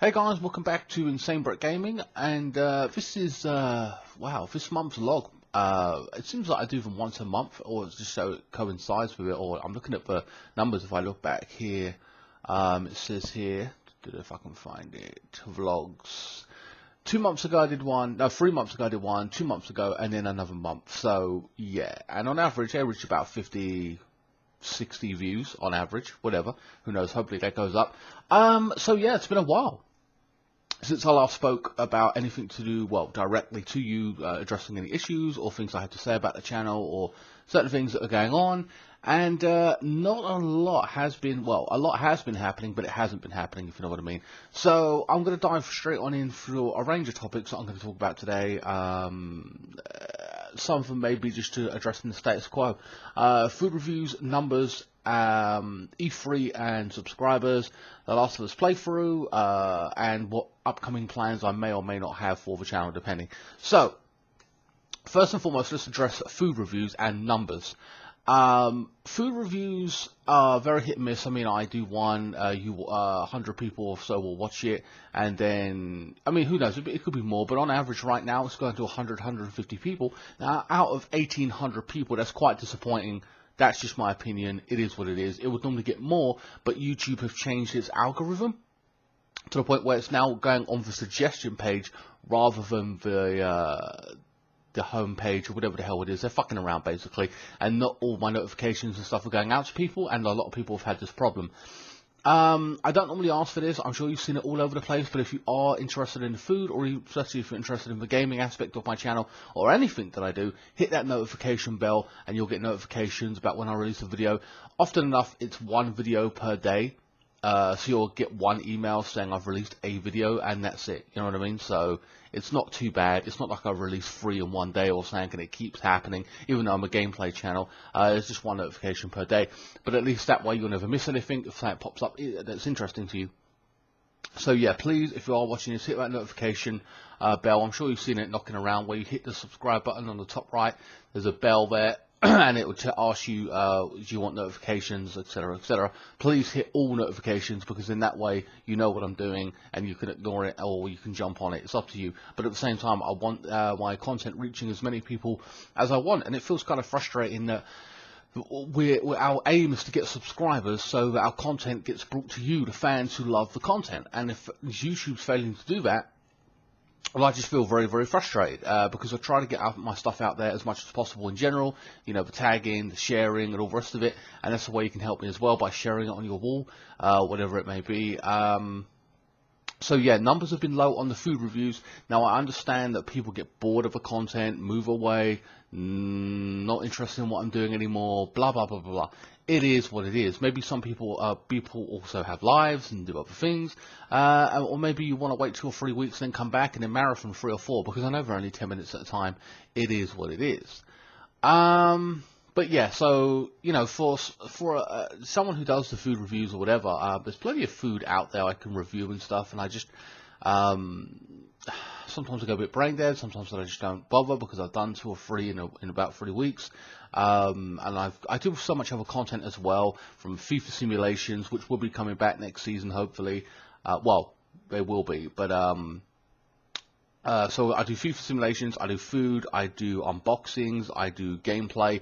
Hey guys, welcome back to INSANEBRIT Gaming, and this is, wow, this month's log. It seems like I do them once a month, or it's just so it coincides with it, or I'm looking at the numbers. If I look back here, it says here, if I can find it, vlogs. 2 months ago I did one, no, 3 months ago I did one, 2 months ago, and then another month. So, yeah, and on average, I reach about 50, 60 views on average, whatever, who knows, hopefully that goes up. So yeah, it's been a while since I last spoke about anything to do, well, directly to you, addressing any issues or things I had to say about the channel or certain things that are going on. And not a lot has been, well, a lot has been happening, but it hasn't been happening, if you know what I mean. So I'm going to dive straight on in through a range of topics that I'm going to talk about today. Some of them may be just to addressing the status quo. Food reviews, numbers, E3 and subscribers, The Last of Us playthrough, and what upcoming plans I may or may not have for the channel, depending. So, first and foremost, let's address food reviews and numbers. Food reviews are very hit and miss. I mean, I do one, 100 people or so will watch it, and then, I mean, who knows, it could be more, but on average right now, it's going to 100, 150 people. Now, out of 1,800 people, that's quite disappointing. That's just my opinion. It is what it is. It would normally get more, but YouTube have changed its algorithm to the point where it's now going on the suggestion page rather than the home page or whatever the hell it is. They're fucking around basically, and not all my notifications and stuff are going out to people, and a lot of people have had this problem. I don't normally ask for this. I'm sure you've seen it all over the place, but if you are interested in the food, or especially if you're interested in the gaming aspect of my channel, or anything that I do, hit that notification bell, and you'll get notifications about when I release a video. Often enough, it's one video per day, so you'll get one email saying I've released a video, and that's it, you know what I mean? So, it's not too bad. It's not like I've released 3 in one day or something, and it keeps happening, even though I'm a gameplay channel. There's just one notification per day, but at least that way you'll never miss anything if something pops up that's interesting to you. So yeah, please, if you are watching this, hit that notification bell. I'm sure you've seen it knocking around where you hit the subscribe button on the top right. There's a bell there. And it would ask you, do you want notifications, etc., etc. Please hit all notifications, because in that way you know what I'm doing and you can ignore it or you can jump on it. It's up to you. But at the same time, I want my content reaching as many people as I want, and it feels kind of frustrating that our aim is to get subscribers so that our content gets brought to you, the fans who love the content. And if YouTube's failing to do that, well, I just feel very, very frustrated, because I try to get my stuff out there as much as possible in general, you know, the tagging, the sharing, and all the rest of it, and that's the way you can help me as well, by sharing it on your wall, whatever it may be. So yeah, numbers have been low on the food reviews. Now, I understand that people get bored of the content, move away, not interested in what I'm doing anymore, blah, blah, blah, blah, blah. It is what it is. Maybe some people also have lives and do other things, or maybe you want to wait 2 or 3 weeks and then come back and then marathon 3 or 4, because I know they're only 10 minutes at a time. It is what it is. But yeah, so, you know, for someone who does the food reviews or whatever, there's plenty of food out there I can review and stuff, and I just, sometimes I go a bit brain dead, sometimes I just don't bother, because I've done 2 or 3 in about 3 weeks, and I do so much other content as well, from FIFA simulations, which will be coming back next season, hopefully. Well, they will be, but, so I do FIFA simulations, I do food, I do unboxings, I do gameplay,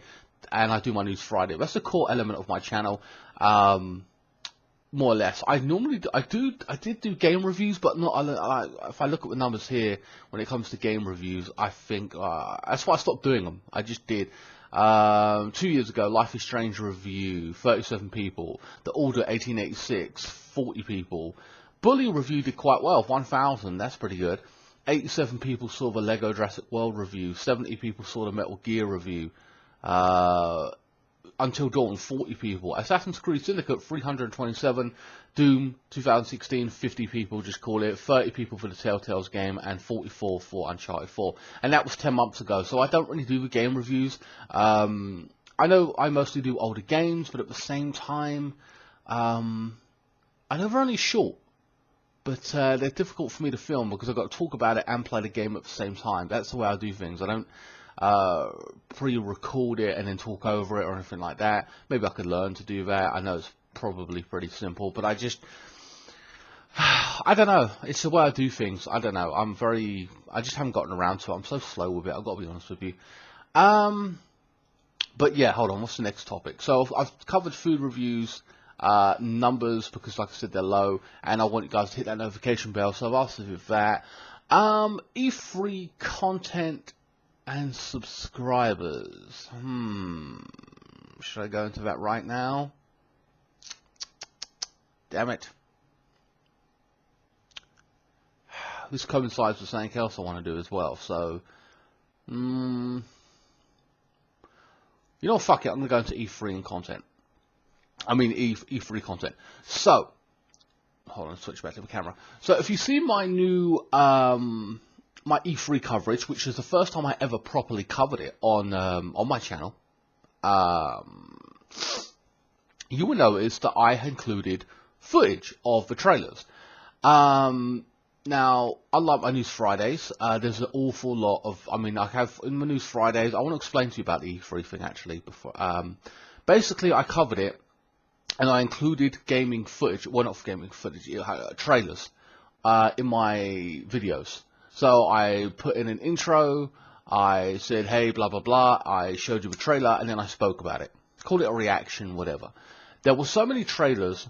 and I do my News Friday. That's the core element of my channel, more or less. I did do game reviews, but not. If I look at the numbers here, when it comes to game reviews, I think that's why I stopped doing them. I just did. 2 years ago, Life is Strange review, 37 people. The Order 1886, 40 people. Bully review did quite well, 1,000. That's pretty good. 87 people saw the Lego Jurassic World review. 70 people saw the Metal Gear review. Until Dawn, 40 people. Assassin's Creed Syndicate, 327. Doom, 2016, 50 people, just call it. 30 people for the Telltales game, and 44 for Uncharted 4. And that was 10 months ago, so I don't really do the game reviews. I know I mostly do older games, but at the same time, I know they're only short. But they're difficult for me to film, because I've got to talk about it and play the game at the same time. That's the way I do things. I don't pre-record it and then talk over it or anything like that. Maybe I could learn to do that. I know it's probably pretty simple, but I just, I don't know. It's the way I do things. I don't know. I just haven't gotten around to it. I'm so slow with it. I've got to be honest with you. But yeah, hold on. What's the next topic? So I've covered food reviews, numbers, because like I said, they're low, and I want you guys to hit that notification bell. So I've asked you that. E3 content and subscribers. Should I go into that right now? Damn it. This coincides with something else I want to do as well. So, you know, fuck it. I'm going to go into E3 and content. I mean, E3 content. So, hold on, switch back to the camera. So, if you see my new, my E3 coverage, which is the first time I ever properly covered it on my channel, you will notice that I included footage of the trailers. Now, unlike my News Fridays, there's an awful lot of, I mean, I have, in my News Fridays, I want to explain to you about the E3 thing, actually, before, basically, I covered it, and I included gaming footage, well, not gaming footage, trailers, in my videos. So, I put in an intro, I said, hey, blah, blah, blah, I showed you the trailer, and then I spoke about it. Called it a reaction, whatever. There were so many trailers.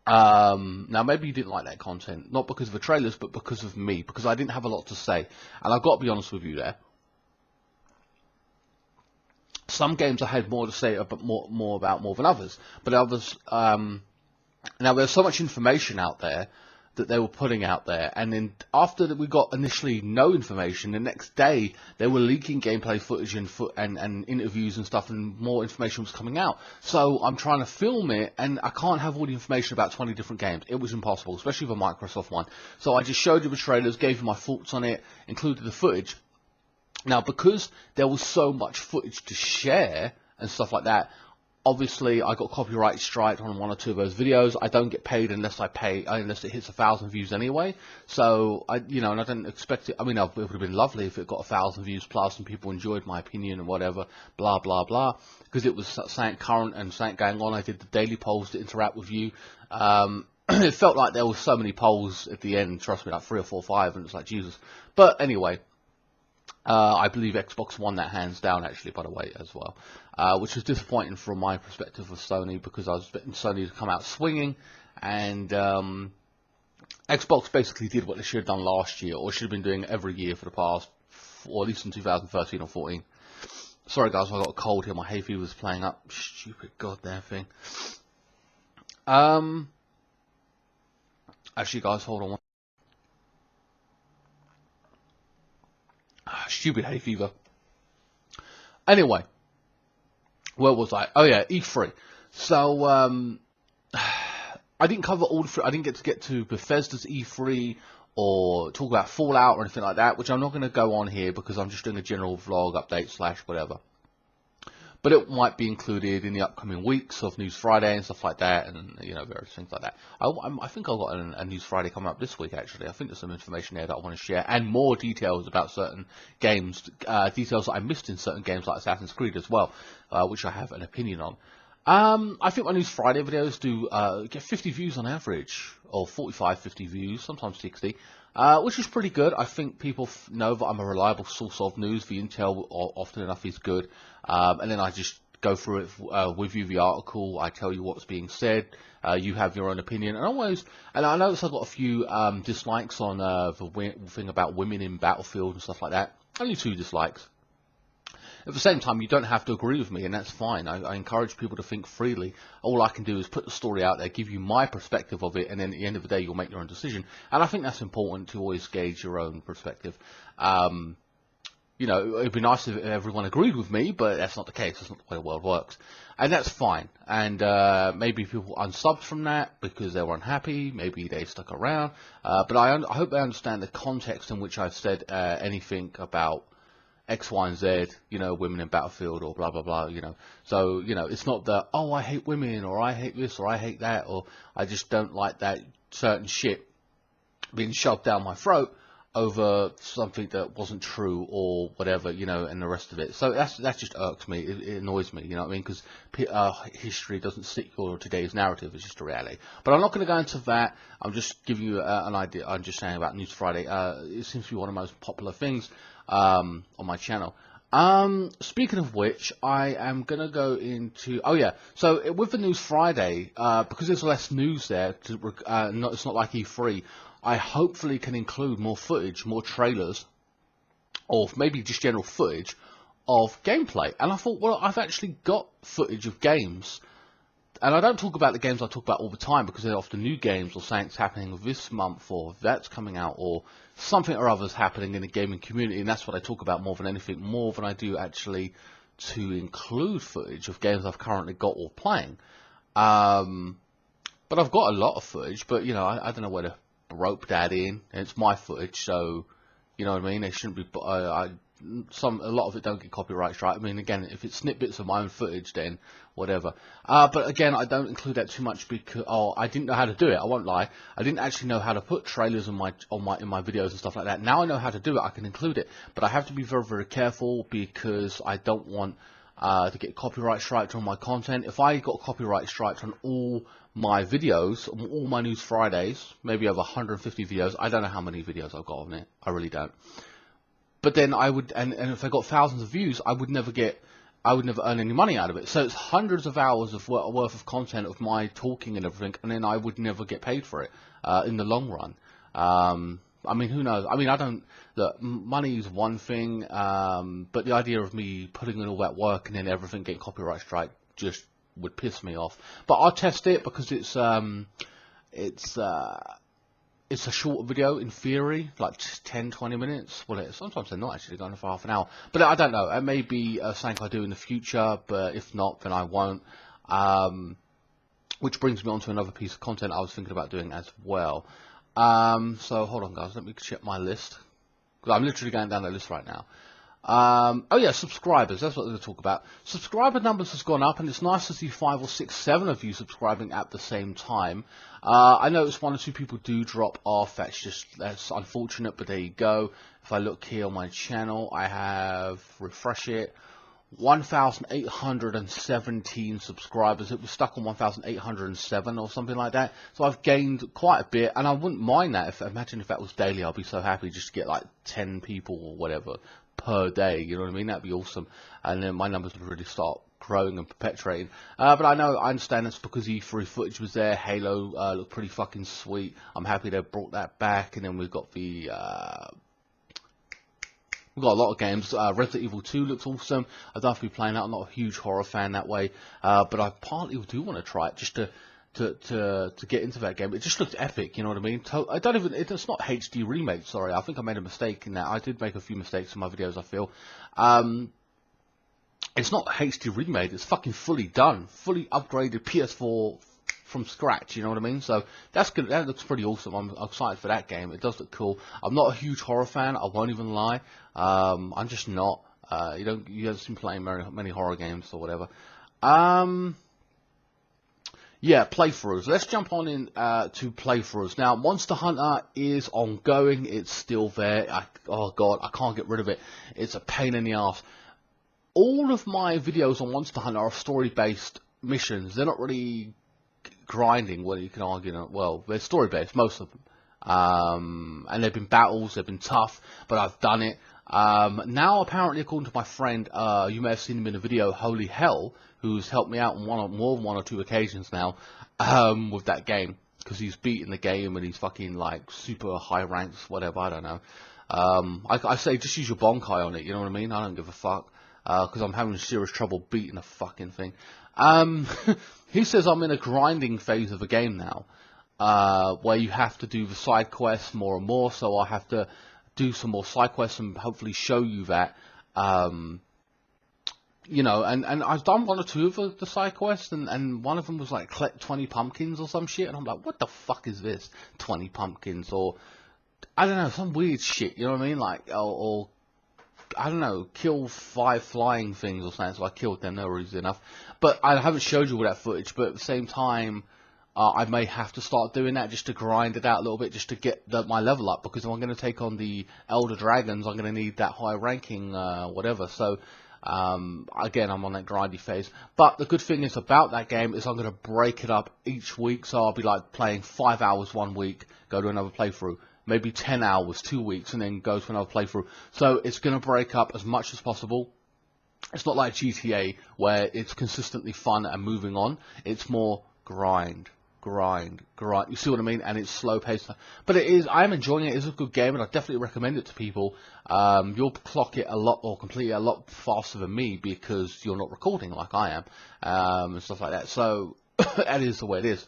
Now maybe you didn't like that content, not because of the trailers, but because of me, because I didn't have a lot to say, and I've got to be honest with you there. Some games I had more to say about more than others, but others, now there's so much information out there that they were putting out there, and then after we got initially no information, the next day they were leaking gameplay footage and interviews and stuff, and more information was coming out. So I'm trying to film it, and I can't have all the information about 20 different games. It was impossible, especially the Microsoft one. So I just showed you the trailers, gave you my thoughts on it, included the footage. Now, because there was so much footage to share and stuff like that, obviously, I got copyright strike on one or two of those videos. I don't get paid unless unless it hits 1,000 views anyway. So, and I didn't expect it. I mean, it would have been lovely if it got 1,000 views plus and people enjoyed my opinion and whatever, blah, blah, blah. Because it was something current and something going on. I did the daily polls to interact with you. It felt like there was so many polls at the end, trust me, like 3 or 4 or 5, and it's like, Jesus. But anyway, I believe Xbox won that hands down, actually, by the way, as well. Which was disappointing from my perspective of Sony, because I was expecting Sony to come out swinging, and Xbox basically did what they should have done last year, or should have been doing every year for the past, or at least in 2013 or 14. Sorry guys, I got a cold here, my hay fever was playing up. Stupid goddamn thing. Actually guys, hold on one. Stupid hay fever. Anyway, where was I? Oh yeah, E3. So I didn't cover all the. I didn't get to Bethesda's E3 or talk about Fallout or anything like that, which I'm not going to go on here because I'm just doing a general vlog update / whatever. But it might be included in the upcoming weeks of News Friday and stuff like that, and various things like that. I think I've got a News Friday coming up this week, actually. I think there's some information there that I want to share, and more details about certain games, details that I missed in certain games like Assassin's Creed as well, which I have an opinion on. I think my News Friday videos do get 50 views on average, or 45, 50 views, sometimes 60. Which is pretty good. I think people know that I'm a reliable source of news. The intel often enough is good. And then I just go through it with you, the article. I tell you what's being said. You have your own opinion. And I noticed I've got a few dislikes on the thing about women in Battlefield and stuff like that. Only 2 dislikes. At the same time, you don't have to agree with me, and that's fine. I encourage people to think freely. All I can do is put the story out there, give you my perspective of it, and then at the end of the day, you'll make your own decision. And I think that's important, to always gauge your own perspective. It'd be nice if everyone agreed with me, but that's not the case. That's not the way the world works. And that's fine. And maybe people unsubbed from that because they were unhappy. Maybe they stuck around. But I hope they understand the context in which I've said anything about X, Y, and Z, women in Battlefield or blah, blah, blah, So, it's not that, oh, I hate women, or I hate this, or I hate that, or I just don't like that certain shit being shoved down my throat. over something that wasn't true or whatever, you know, and the rest of it. So that just irks me. It annoys me, you know what I mean? Because history doesn't stick to today's narrative. It's just a reality. But I'm not going to go into that. I'm just giving you an idea. I'm just saying about News Friday. It seems to be one of the most popular things on my channel. Speaking of which, I am going to go into, oh yeah, so with the News Friday, because there's less news there, it's not like E3, I hopefully can include more footage, more trailers, or maybe just general footage of gameplay. And I thought, well, I've actually got footage of games. And I don't talk about the games I talk about all the time because they're often new games or something's happening this month or that's coming out or something or other's happening in the gaming community. And that's what I talk about more than anything, more than I do actually to include footage of games I've currently got or playing. But I've got a lot of footage, but, you know, I don't know where to rope that in. And it's my footage, so, you know what I mean? It shouldn't be... a lot of it don't get copyright strike. I mean, again, if it's snippets of my own footage, then whatever. But again, I don't include that too much because I didn't know how to do it. I won't lie. I didn't actually know how to put trailers in my videos and stuff like that. Now I know how to do it. I can include it, but I have to be very, very careful because I don't want to get copyright striked on my content. If I got copyright striked on all my videos, all my News Fridays, maybe over 150 videos. I don't know how many videos I've got on it. I really don't. But then I would, and if I got thousands of views, I would never earn any money out of it. So it's hundreds of hours of worth of content of my talking and everything, and then I would never get paid for it in the long run. I mean, who knows? I mean, look, money is one thing, but the idea of me putting in all that work and then everything getting copyright strike just would piss me off. But I'll test it because it's a short video in theory, like 10-20 minutes. Well, sometimes they're not actually going for half an hour. But I don't know. It may be something I do in the future, but if not, then I won't. Which brings me on to another piece of content I was thinking about doing as well. So hold on, guys. Let me check my list. Because I'm literally going down the list right now. Oh yeah, subscribers, that's what we're going to talk about. Subscriber numbers has gone up, and it's nice to see 5 or 6, 7 of you subscribing at the same time. I noticed 1 or 2 people do drop off. That's unfortunate, but there you go. If I look here on my channel, I have, refresh it, 1,817 subscribers. It was stuck on 1,807 or something like that. So I've gained quite a bit, and I wouldn't mind that. Imagine if that was daily, I'd be so happy just to get like 10 people or whatever per day, you know what I mean? That'd be awesome, and then my numbers would really start growing and perpetuating. But I understand it's because E3 footage was there. Halo looked pretty fucking sweet. I'm happy they brought that back, and then we've got we've got a lot of games. Resident Evil 2 looks awesome. I'd love to be playing that. I'm not a huge horror fan that way, but I partly do want to try it just to get into that game. It just looks epic, you know what I mean? It's not HD remake, sorry. I think I made a mistake in that. I did make a few mistakes in my videos, I feel. It's not HD remade, it's fucking fully done, fully upgraded PS4 from scratch, you know what I mean? So that's good. That looks pretty awesome. I'm excited for that game. It does look cool. I'm not a huge horror fan, I won't even lie. I'm just not. You don't see me playing many horror games or whatever. Yeah, playthroughs. Let's jump on in to playthroughs. Now, Monster Hunter is ongoing. It's still there. Oh, God, I can't get rid of it. It's a pain in the ass. All of my videos on Monster Hunter are story-based missions. They're not really grinding, well, you can argue. Well, they're story-based, most of them. And they've been battles, they've been tough, but I've done it. Now, apparently, according to my friend, you may have seen him in a video, Holy Hell, who's helped me out on more than 1 or 2 occasions now, with that game, because he's beaten the game and he's fucking like super high ranks, whatever, I don't know. I say just use your Bonkai on it, you know what I mean? I don't give a fuck, because I'm having serious trouble beating the fucking thing. He says I'm in a grinding phase of the game now, where you have to do the side quests more and more, so I have to do some more side quests and hopefully show you that. You know, and I've done 1 or 2 of the side quests, and one of them was like collect 20 pumpkins or some shit, and I'm like, what the fuck is this? 20 pumpkins, or I don't know, some weird shit, you know what I mean? Like, or I don't know, kill 5 flying things or something, so I killed them, they were easy enough. But I haven't showed you all that footage, but at the same time, I may have to start doing that just to grind it out a little bit, just to get my level up, because if I'm going to take on the Elder Dragons, I'm going to need that high ranking, whatever. So, again, I'm on that grindy phase. But the good thing is about that game is I'm going to break it up each week. So I'll be like playing 5 hours one week, go to another playthrough, maybe 10 hours 2 weeks, and then go to another playthrough. So it's going to break up as much as possible. It's not like GTA where it's consistently fun and moving on. It's more grind. You see what I mean? And it's slow paced, but it is. I am enjoying it. It's a good game, and I definitely recommend it to people. You'll clock it a lot or complete it a lot faster than me because you're not recording like I am, and stuff like that. So that is the way it is.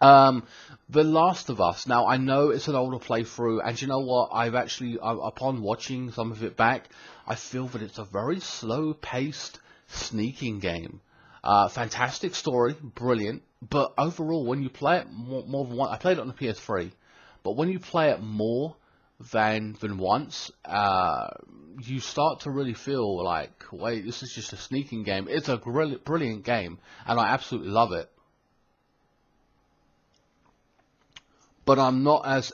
The Last of Us. Now I know it's an older playthrough, and you know what? I've actually, upon watching some of it back, I feel that it's a very slow paced, sneaking game. Fantastic story, brilliant, but overall, when you play it more than once, I played it on the PS3, but when you play it more than once, you start to really feel like, wait, this is just a sneaking game. It's a brilliant game, and I absolutely love it. But I'm not as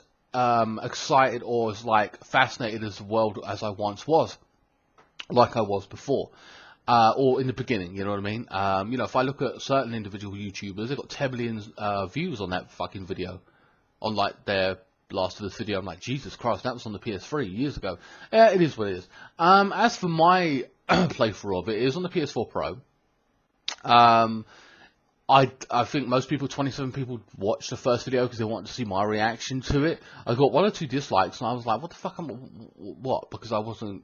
excited or as like fascinated as the world as I once was, like I was before. Or in the beginning, you know what I mean? You know, if I look at certain individual YouTubers, they've got 10 million views on that fucking video, on like their Last of Us video. I'm like, Jesus Christ, that was on the PS3 years ago. Yeah, it is what it is. As for my playthrough of it, it is on the PS4 Pro. I think most people, 27 people, watched the first video because they wanted to see my reaction to it. I got 1 or 2 dislikes, and I was like, what the fuck, what? Because I wasn't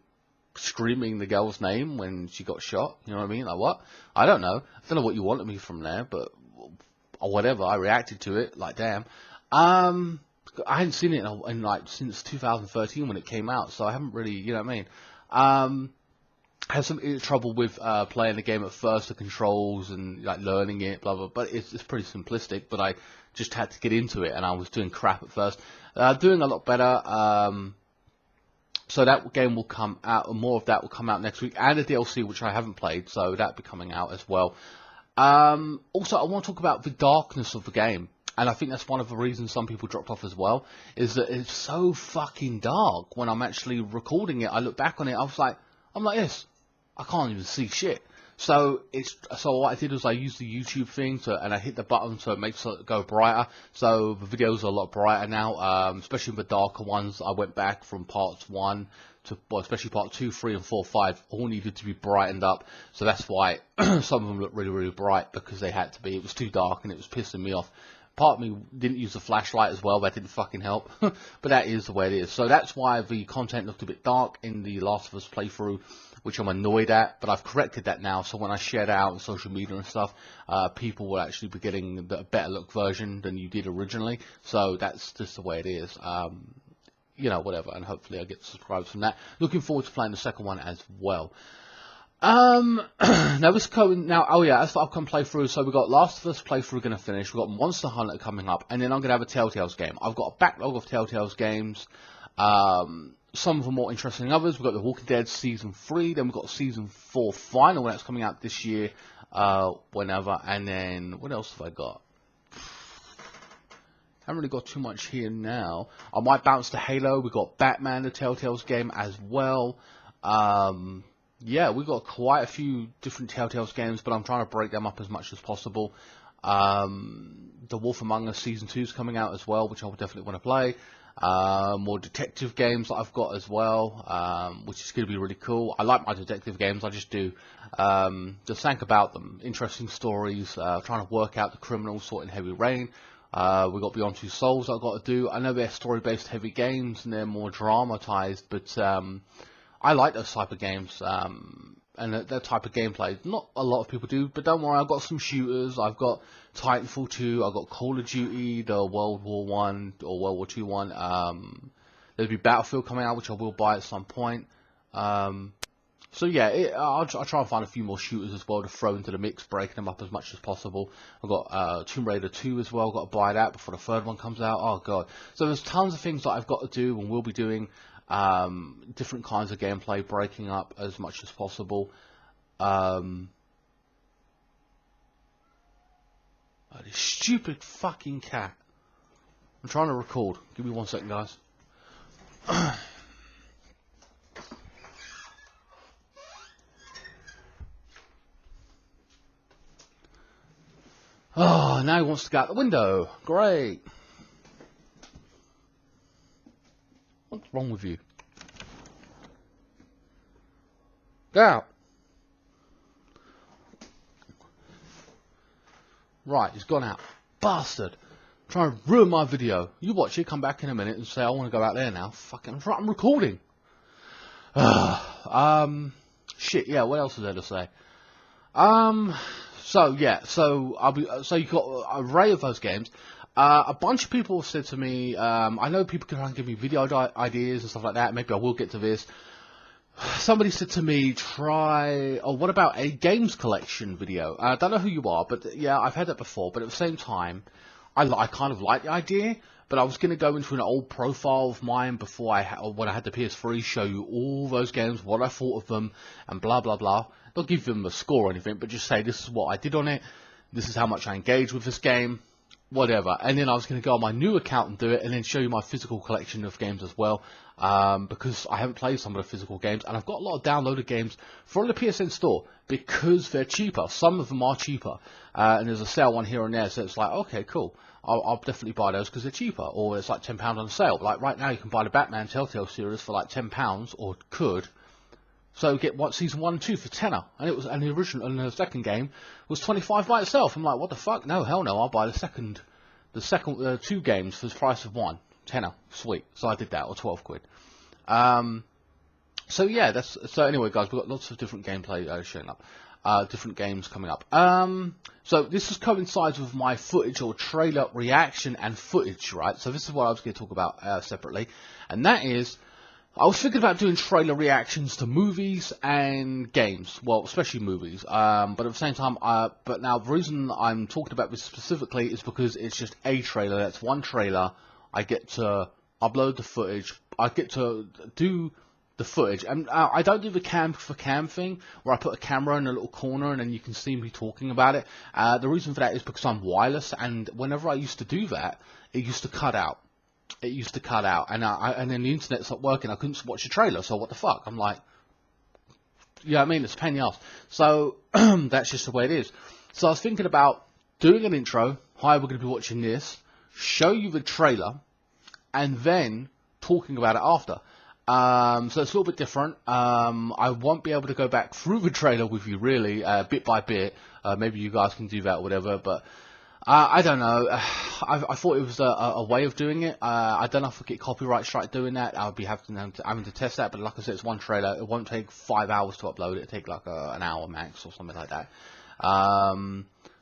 screaming the girl's name when she got shot, you know what I mean? Like, what? I don't know. I don't know what you wanted me from there, but or whatever. I reacted to it, like, damn. I hadn't seen it in like since 2013 when it came out, so I haven't really, you know what I mean? I had some trouble with playing the game at first, the controls and like learning it, blah blah. But it's pretty simplistic. But I just had to get into it, and I was doing crap at first. Doing a lot better. So that game will come out, and more of that will come out next week, and a DLC which I haven't played, so that'll be coming out as well. Also, I want to talk about the darkness of the game, and I think that's one of the reasons some people dropped off as well, is that it's so fucking dark. When I'm actually recording it, I look back on it, I'm like this. I can't even see shit. So what I did was I used the YouTube thing and I hit the button so it makes it go brighter. So the videos are a lot brighter now, especially the darker ones. I went back from parts 1 to, well, especially part 2, 3, and 4, 5, all needed to be brightened up. So that's why some of them look really, really bright, because they had to be. It was too dark and it was pissing me off. Part of me didn't use the flashlight as well, that didn't fucking help. But that is the way it is. So that's why the content looked a bit dark in the Last of Us playthrough, which I'm annoyed at, but I've corrected that now. So when I share it out on social media and stuff, people will actually be getting a better look version than you did originally. So that's just the way it is. You know, whatever, and hopefully I get subscribers from that. Looking forward to playing the second one as well. Now this coming now. Oh yeah, that's the upcoming playthrough. So we've got Last of Us playthrough going to finish. We've got Monster Hunter coming up, and then I'm going to have a Telltale's game. I've got a backlog of Telltale's games. Some of them more interesting than others. We've got The Walking Dead Season 3, then we've got Season 4 Final, that's coming out this year, whenever, and then, what else have I got? Haven't really got too much here now. I might bounce to Halo. We've got Batman, the Telltale's game, as well. Yeah, we've got quite a few different Telltale's games, but I'm trying to break them up as much as possible. The Wolf Among Us Season 2 is coming out as well, which I would definitely want to play. More detective games that I've got as well, which is going to be really cool. I like my detective games. I just do just think about them. Interesting stories, trying to work out the criminals, sorting Heavy Rain. We've got Beyond Two Souls I've got to do. I know they're story-based heavy games and they're more dramatized, but I like those type of games. And that type of gameplay, not a lot of people do, but don't worry, I've got some shooters. I've got Titanfall 2, I've got Call of Duty, the World War 1 or World War 2 one. There'll be Battlefield coming out, which I will buy at some point. So yeah, I'll try and find a few more shooters as well to throw into the mix, breaking them up as much as possible. I've got Tomb Raider 2 as well, got to buy that before the third one comes out. Oh god. So there's tons of things that I've got to do and will be doing. Different kinds of gameplay, breaking up as much as possible. Oh, this stupid fucking cat. I'm trying to record. Give me 1 second, guys. Oh, now he wants to go out the window. Great. What's wrong with you? Get out. Right, he's gone out. Bastard. Trying to ruin my video. You watch it, come back in a minute and say, I want to go out there now. Fucking, I'm recording. Shit, yeah, what else is there to say? So you've got an array of those games. A bunch of people have said to me, I know people can try and give me video ideas and stuff like that. Maybe I will get to this. Somebody said to me, what about a games collection video? I don't know who you are, but yeah, I've had that before. But at the same time, I kind of like the idea. But I was going to go into an old profile of mine before when I had the PS3, show you all those games, what I thought of them, and blah, blah, blah. Not give them a score or anything, but just say, this is what I did on it, this is how much I engaged with this game, whatever. And then I was going to go on my new account and do it, and then show you my physical collection of games as well, because I haven't played some of the physical games, and I've got a lot of downloaded games from the PSN store, because they're cheaper. Some of them are cheaper, and there's a sale one here and there, so it's like, okay, cool. I'll definitely buy those because they're cheaper, or it's like £10 on sale. Like right now, you can buy the Batman Telltale series for like £10, or could. So get season 1 and 2 for tenner, and the original and the second game was 25 by itself. I'm like, what the fuck? No, hell no. I'll buy the second 2 games for the price of one, tenner, sweet. So I did that, or 12 quid. So yeah, so anyway, guys, we've got lots of different gameplay showing up. Different games coming up. So this coincides with my footage or trailer reaction and footage, right? So this is what I was going to talk about separately, and that is, I was thinking about doing trailer reactions to movies and games, well, especially movies. But at the same time, but now the reason I'm talking about this specifically is because it's just a trailer. That's one trailer. I get to upload the footage. I get to do the footage, and I don't do the cam for cam thing where I put a camera in a little corner and then you can see me talking about it. The reason for that is because I'm wireless, and whenever I used to do that, it used to cut out. It used to cut out, and then the internet stopped working. I couldn't watch the trailer, so what the fuck? I'm like, yeah, I mean, it's a pain in the ass. So that's just the way it is. So I was thinking about doing an intro. Hi, we're going to be watching this. Show you the trailer, and then talking about it after. So it's a little bit different. I won't be able to go back through the trailer with you really, bit by bit. Maybe you guys can do that or whatever, but I don't know. I thought it was a way of doing it. I don't know if I get copyright strike doing that. I'll be having to test that, but like I said, it's one trailer. It won't take 5 hours to upload it. It'll take like an hour max or something like that.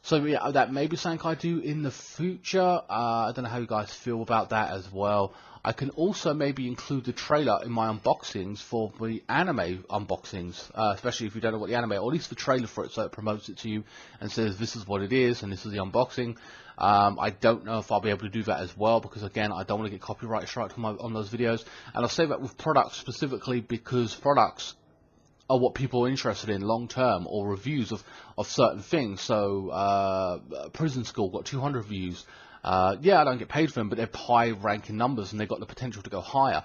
So yeah, that may be something I do in the future. I don't know how you guys feel about that as well. I can also maybe include the trailer in my unboxings for the anime unboxings, especially if you don't know what the anime, or at least the trailer for it, so it promotes it to you and says this is what it is and this is the unboxing. I don't know if I'll be able to do that as well, because again, I don't want to get copyright striked on those videos. And I'll say that with products specifically because products are what people are interested in long term, or reviews of certain things. So Prison School got 200 views. Yeah, I don't get paid for them, but they're high ranking numbers and they've got the potential to go higher.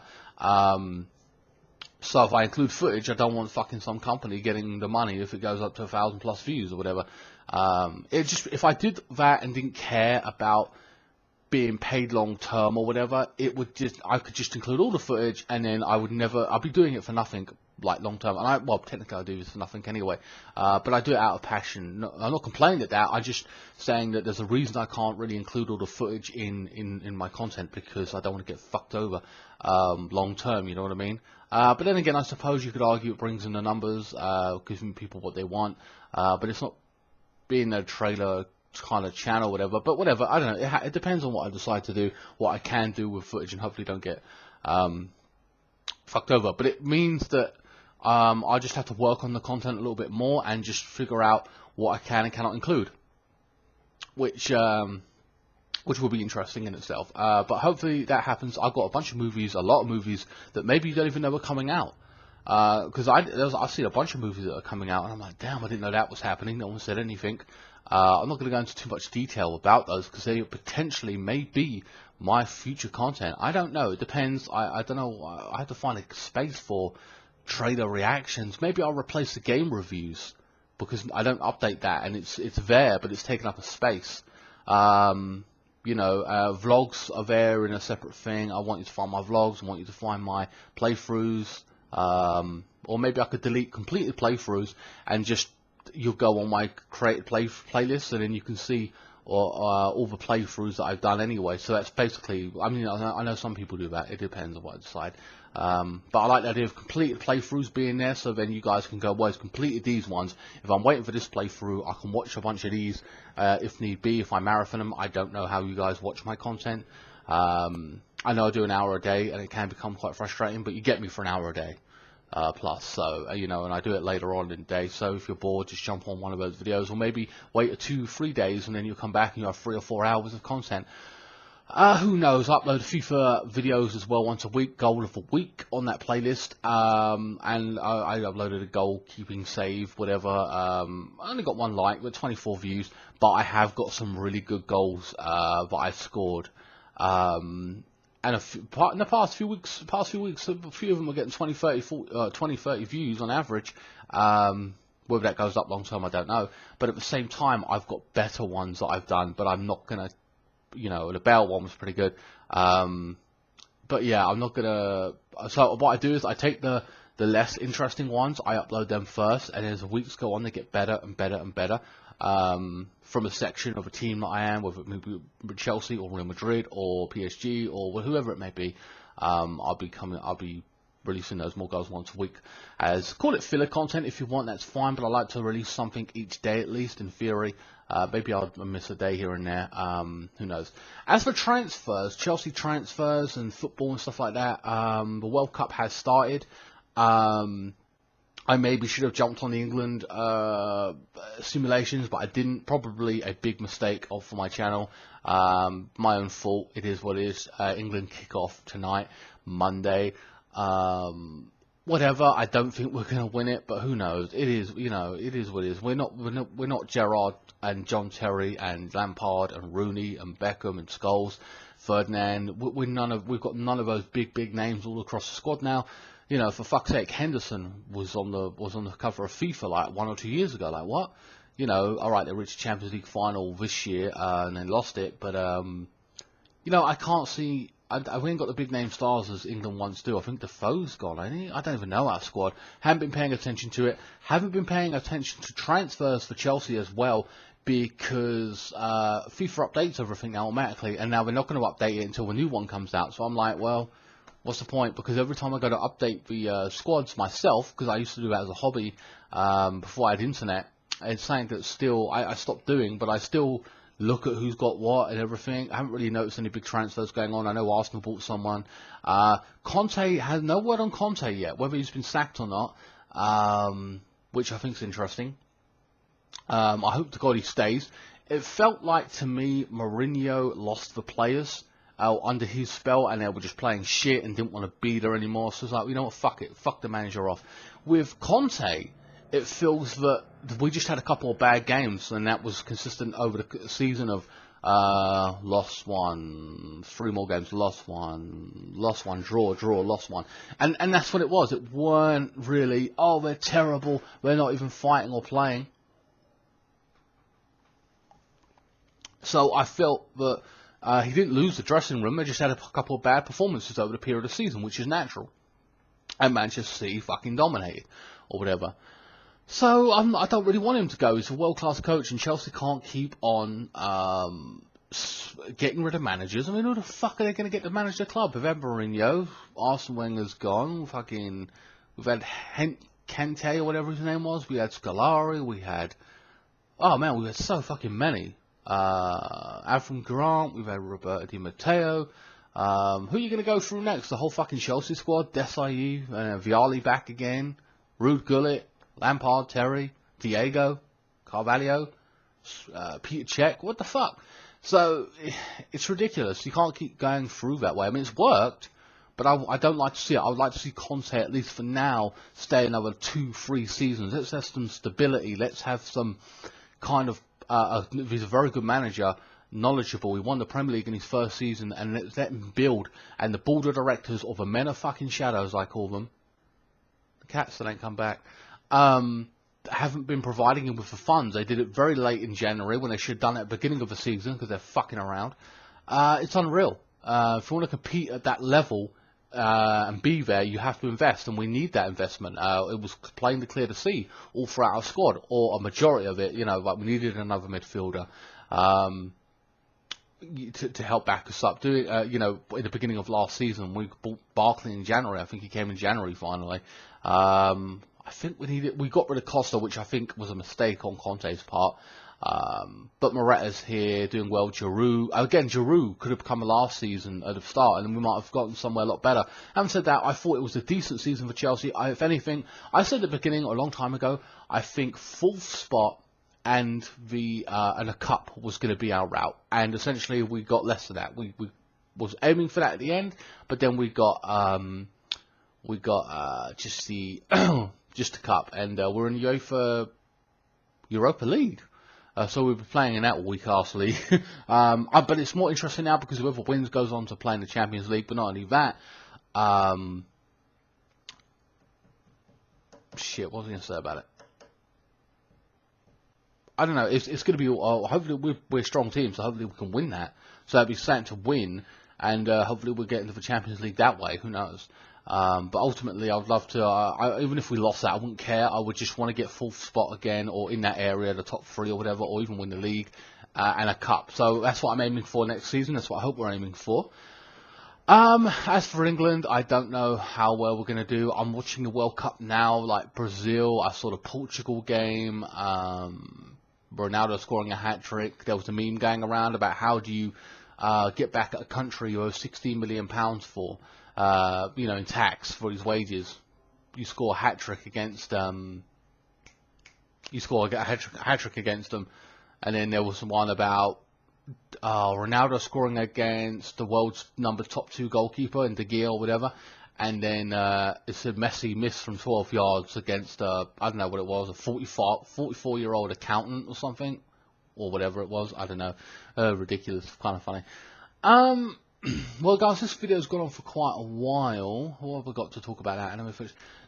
So if I include footage, I don't want fucking some company getting the money if it goes up to 1,000+ views or whatever. If I did that and didn't care about being paid long term or whatever, I could just include all the footage, and then I'd be doing it for nothing, like long term. And well, technically I do this for nothing anyway, but I do it out of passion. I'm not complaining at that. I'm just saying that there's a reason I can't really include all the footage in my content, because I don't want to get fucked over long term. You know what I mean? But then again, I suppose you could argue it brings in the numbers, giving people what they want. But it's not being a trailer kind of channel, whatever. But whatever, I don't know. It depends on what I decide to do, what I can do with footage, and hopefully don't get fucked over. But it means that I just have to work on the content a little bit more and just figure out what I can and cannot include, which will be interesting in itself. But hopefully that happens. I've got a lot of movies that maybe you don't even know are coming out. Because I've seen a bunch of movies that are coming out, and I'm like, damn, I didn't know that was happening. No one said anything. I'm not going to go into too much detail about those because they potentially may be my future content. I don't know. It depends. I don't know. I have to find a space for trailer reactions. Maybe I'll replace the game reviews because I don't update that, and it's there, but it's taken up a space. You know, vlogs are there in a separate thing. I want you to find my vlogs. I want you to find my playthroughs. Or maybe I could delete completed playthroughs and just you'll go on my created playlist, and then you can see all the playthroughs that I've done anyway. So that's basically, I mean, I know some people do that. It depends on what I decide. But I like the idea of completed playthroughs being there, so then you guys can go, well, I've completed these ones. If I'm waiting for this playthrough, I can watch a bunch of these if need be. If I marathon them, I don't know how you guys watch my content. I know I do an hour a day, and it can become quite frustrating, but you get me for an hour a day. Plus, so you know, and I do it later on in the day, so if you're bored, just jump on one of those videos, or maybe wait 2-3 days and then you'll come back and you have 3 or 4 hours of content. Who knows? I upload FIFA videos as well once a week, goal of the week on that playlist, and I uploaded a goalkeeping save, whatever. I only got 1 like, but 24 views, but I have got some really good goals that I scored. And in the past few weeks, a few of them are getting 20, 30 views on average. Whether that goes up long term, I don't know. But at the same time, I've got better ones that I've done, but I'm not going to, you know, the Bell one was pretty good. But yeah, I'm not going to, so what I do is I take the less interesting ones, I upload them first, and as the weeks go on, they get better and better and better. From a section of a team that I am, whether it may be Chelsea or Real Madrid or PSG or whoever it may be, I'll be releasing those more goals once a week. Call it filler content if you want, that's fine, but I like to release something each day at least, in theory. Maybe I'll miss a day here and there, who knows. As for transfers, Chelsea transfers and football and stuff like that, the World Cup has started. I maybe should have jumped on the England simulations, but I didn't. Probably a big mistake for my channel. My own fault. It is what it is. England kick off tonight, Monday. Whatever. I don't think we're going to win it, but who knows? It is, you know, it is what it is. We're not Gerrard and John Terry and Lampard and Rooney and Beckham and Scholes, Ferdinand. We've got none of those big names all across the squad now. You know, for fuck's sake, Henderson was on the cover of FIFA like 1 or 2 years ago. Like, what? You know, all right, they reached the Champions League final this year and then lost it. But you know, I can't see. We ain't got the big name stars as England once do. I think Defoe's gone, ain't he? I don't even know our squad. Haven't been paying attention to it. Haven't been paying attention to transfers for Chelsea as well, because FIFA updates everything now automatically, and now they're not going to update it until the new one comes out. So I'm like, well, what's the point? Because every time I go to update the squads myself, because I used to do that as a hobby before I had internet, it's something that still I stopped doing, but I still look at who's got what and everything. I haven't really noticed any big transfers going on. I know Arsenal bought someone. Conte has no word on Conte yet, whether he's been sacked or not, which I think is interesting. I hope to God he stays. It felt like to me Mourinho lost the players under his spell, and they were just playing shit and didn't want to be there anymore. So it's like, you know what, fuck it, fuck the manager off. With Conte, it feels that we just had a couple of bad games, and that was consistent over the season of lost 1, 3 more games, lost 1, draw, lost 1. And that's what it was. It weren't really, oh, they're terrible, they're not even fighting or playing. So I felt that he didn't lose the dressing room, they just had a couple of bad performances over the period of the season, which is natural. And Manchester City fucking dominated, or whatever. So I don't really want him to go. He's a world-class coach, and Chelsea can't keep on getting rid of managers. I mean, who the fuck are they going to get to manage the club? We've had Mourinho, Arsene Wenger's gone, fucking, we've had Kante, or whatever his name was, we had Scolari, we had, oh man, we had so fucking many. Avram Grant, we've had Roberto Di Matteo. Who are you going to go through next? The whole fucking Chelsea squad? Desai, Vialli back again, Ruud Gullit, Lampard, Terry, Diego, Carvalho, Peter Cech. What the fuck? So it's ridiculous. You can't keep going through that way. I mean, it's worked, but I don't like to see it. I would like to see Conte, at least for now, stay another 2-3 seasons. Let's have some stability. Let's have some kind of, he's a very good manager, knowledgeable. He won the Premier League in his first season, and let him build. And the board of directors, or the men of fucking shadows, I call them, the cats still ain't come back, haven't been providing him with the funds. They did it very late in January when they should have done it at the beginning of the season because they're fucking around. It's unreal. If you want to compete at that level and be there, you have to invest, and we need that investment. It was plainly clear to see all throughout our squad, or a majority of it. You know, like we needed another midfielder to help back us up. You know, in the beginning of last season, we bought Barkley in January. I think he came in January finally. I think we got rid of Costa, which I think was a mistake on Conte's part. But Moretta's here, doing well. Giroud could have come last season at the start, and we might have gotten somewhere a lot better. Having said that, I thought it was a decent season for Chelsea. If anything, I said at the beginning, a long time ago, I think fourth spot and a cup was going to be our route, and essentially we got less of that. We was aiming for that at the end, but then we got just the just a cup, and we're in UEFA Europa League. So we'll be playing in that week, Arsenal League. But it's more interesting now because whoever wins goes on to play in the Champions League. But not only that, shit, what was I going to say about it? I don't know. It's going to be. Hopefully, we're a strong team, so hopefully we can win that. So it'll be something to win, and hopefully we'll get into the Champions League that way. Who knows? But ultimately, I'd love to, even if we lost that, I wouldn't care. I would just want to get fourth spot again, or in that area, the top 3 or whatever, or even win the league, and a cup. So that's what I'm aiming for next season. That's what I hope we're aiming for. As for England, I don't know how well we're going to do. I'm watching the World Cup now, like Brazil. I saw the Portugal game, Ronaldo scoring a hat-trick. There was a meme going around about how do you get back at a country you owe £16 million for. You know, in tax for his wages. You score a hat-trick against them, and then there was one about Ronaldo scoring against the world's top 2 goalkeeper in De Gea or whatever, and then it said Messi missed from 12 yards against I don't know what it was, a 44-year-old accountant or something, or whatever it was. I don't know, ridiculous, kind of funny. Well, guys, this video's gone on for quite a while. What have I got to talk about that?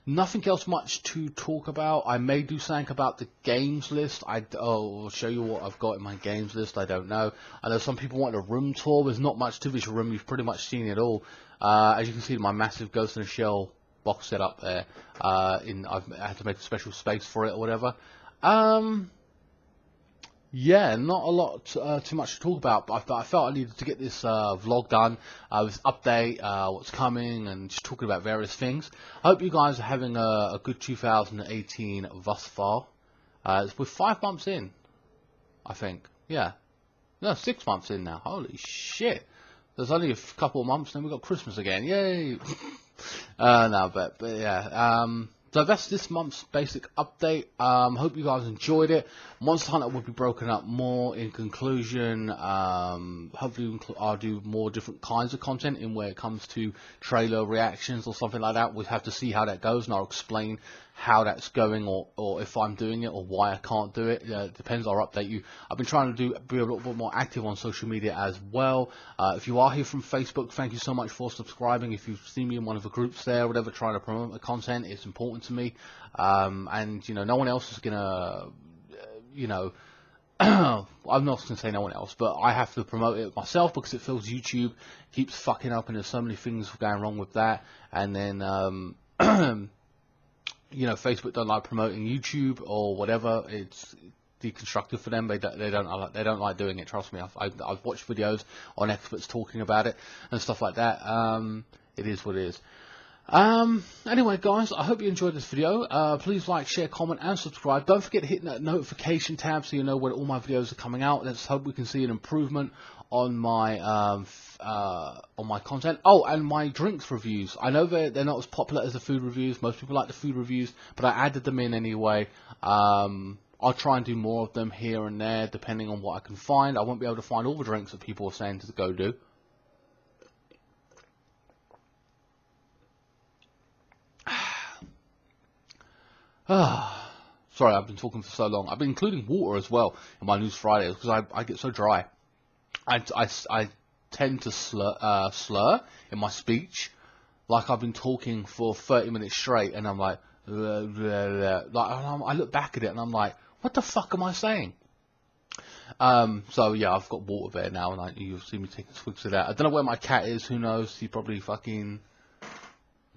Nothing else much to talk about. I may do something about the games list. I'll show you what I've got in my games list. I don't know. I know some people want a room tour. There's not much to this room. You've pretty much seen it all. As you can see, my massive Ghost in the Shell box set up there. I had to make a special space for it or whatever. Yeah, not a lot too much to talk about, but I felt I needed to get this vlog done, this update, what's coming, and just talking about various things. I hope you guys are having a good 2018 thus far. We're 5 months in, I think. Yeah. No, 6 months in now. Holy shit. There's only a couple of months, then we've got Christmas again. Yay! No, but yeah. So that's this month's basic update. Hope you guys enjoyed it. Monster Hunter will be broken up more in conclusion. Hopefully I'll do more different kinds of content in where it comes to trailer reactions or something like that. We'll have to see how that goes, and I'll explain how that's going, or if I'm doing it, or why I can't do it. It depends. I'll update you. I've been trying to be a little bit more active on social media as well. If you are here from Facebook, thank you so much for subscribing. If you've seen me in one of the groups there, whatever, trying to promote the content, it's important to me. And you know, no one else is gonna, you know, I'm not going to say no one else, but I have to promote it myself because it feels YouTube keeps fucking up, and there's so many things going wrong with that. And then you know, Facebook don't like promoting YouTube or whatever. It's deconstructive for them. They don't like doing it. Trust me. I've watched videos on experts talking about it and stuff like that. It is what it is. Anyway, guys, I hope you enjoyed this video. Please like, share, comment, and subscribe. Don't forget to hit that notification tab so you know when all my videos are coming out. Let's hope we can see an improvement on my content. Oh, and my drinks reviews. I know they're not as popular as the food reviews. Most people like the food reviews, but I added them in anyway. I'll try and do more of them here and there, depending on what I can find. I won't be able to find all the drinks that people are saying to go do. Sorry, I've been talking for so long. I've been including water as well in my News Fridays because I get so dry. I tend to slur in my speech, like I've been talking for 30 minutes straight, and I'm like, I look back at it and I'm like, what the fuck am I saying? So yeah, I've got water there now, and you'll see me taking swigs of that. I don't know where my cat is. Who knows? He probably fucking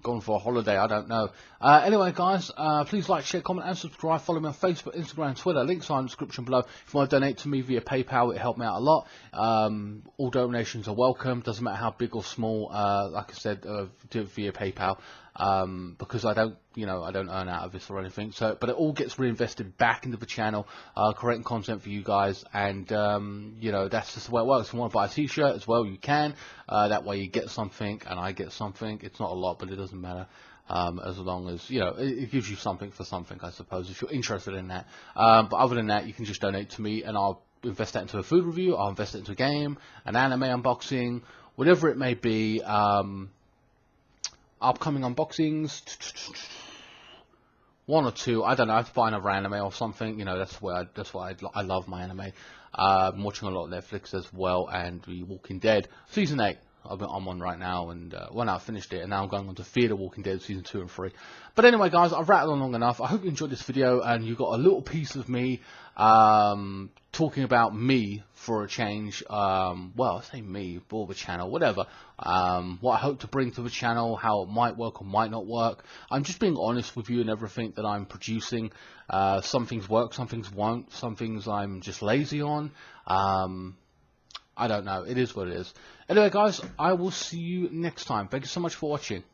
gone for a holiday, I don't know. Anyway, guys, please like, share, comment, and subscribe. Follow me on Facebook, Instagram, Twitter. Links are in the description below. If you want to donate to me via PayPal, it helped me out a lot. All donations are welcome. Doesn't matter how big or small. Like I said, do it via PayPal. Because I don't earn out of this or anything. So, but it all gets reinvested back into the channel, creating content for you guys, and that's just the way it works. If you want to buy a T-shirt as well, you can. That way, you get something, and I get something. It's not a lot, but it doesn't matter. As long as it gives you something for something, I suppose, if you're interested in that. But other than that, you can just donate to me, and I'll invest that into a food review. I'll invest it into a game, an anime unboxing, whatever it may be. Upcoming unboxings, 1 or 2. I don't know. I have to buy another anime or something. That's why I love my anime. I'm watching a lot of Netflix as well, and The Walking Dead season 8. I'm on right now, and I finished it, and now I'm going on to Fear the Walking Dead season 2 and 3. But anyway, guys, I've rattled on long enough. I hope you enjoyed this video, and you got a little piece of me talking about me for a change. Well, I say me, or the channel, whatever. What I hope to bring to the channel, how it might work or might not work. I'm just being honest with you and everything that I'm producing. Some things work, some things won't, some things I'm just lazy on. I don't know. It is what it is. Anyway, guys, I will see you next time. Thank you so much for watching.